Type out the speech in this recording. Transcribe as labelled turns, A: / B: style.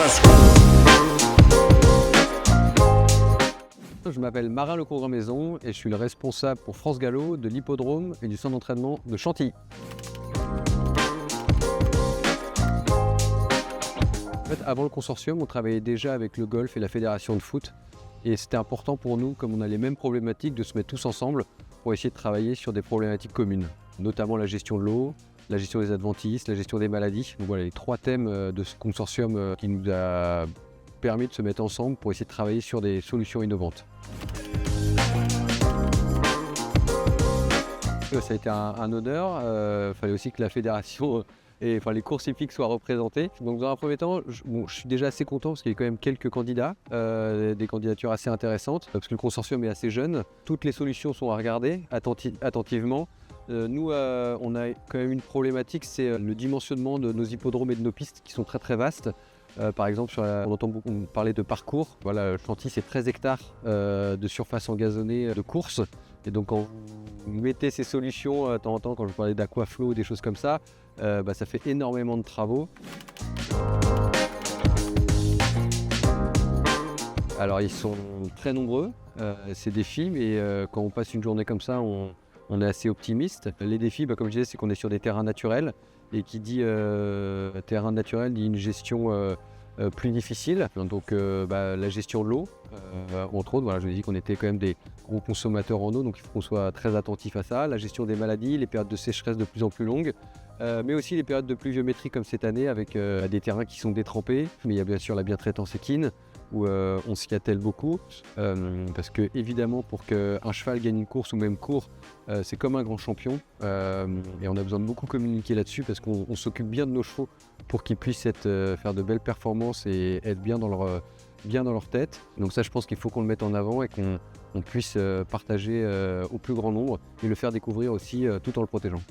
A: Let's go.
B: Je m'appelle Marin Lecourt-Grand-Maison et je suis le responsable pour France Gallo de l'hippodrome et du centre d'entraînement de Chantilly. En fait, avant le consortium, on travaillait déjà avec le golf et la fédération de foot et c'était important pour nous, comme on a les mêmes problématiques, de se mettre tous ensemble pour essayer de travailler sur des problématiques communes, notamment la gestion de l'eau, la gestion des adventices, la gestion des maladies. Donc voilà les trois thèmes de ce consortium qui nous a permis de se mettre ensemble pour essayer de travailler sur des solutions innovantes. Ça a été un honneur, fallait aussi que la fédération et les courses hippiques soient représentées. Donc dans un premier temps, je suis déjà assez content parce qu'il y a quand même quelques candidats, des candidatures assez intéressantes, parce que le consortium est assez jeune. Toutes les solutions sont à regarder attentivement. Nous, on a quand même une problématique, c'est le dimensionnement de nos hippodromes et de nos pistes qui sont très vastes. Par exemple, on entend beaucoup parler de parcours. Voilà, Chantilly, c'est 13 hectares de surface engazonnée de course. Et donc, quand vous mettez ces solutions, de temps en temps, quand je parlais d'aquaflow, des choses comme ça, ça fait énormément de travaux. Alors, ils sont très nombreux, ces défis, mais quand on passe une journée comme ça, on est assez optimiste. Les défis, comme je disais, c'est qu'on est sur des terrains naturels. Et qui dit terrain naturel dit une gestion plus difficile. Donc la gestion de l'eau, entre autres. Voilà, je vous ai dit qu'on était quand même des gros consommateurs en eau, donc il faut qu'on soit très attentif à ça. La gestion des maladies, les périodes de sécheresse de plus en plus longues, mais aussi les périodes de pluviométrie comme cette année avec des terrains qui sont détrempés. Mais il y a bien sûr la bientraitance équine, où on s'y attelle beaucoup, parce que évidemment pour qu'un cheval gagne une course ou même court, c'est comme un grand champion, et on a besoin de beaucoup communiquer là-dessus parce qu'on s'occupe bien de nos chevaux pour qu'ils puissent faire de belles performances et être bien dans leur tête. Donc ça, je pense qu'il faut qu'on le mette en avant et qu'on puisse partager au plus grand nombre et le faire découvrir aussi tout en le protégeant.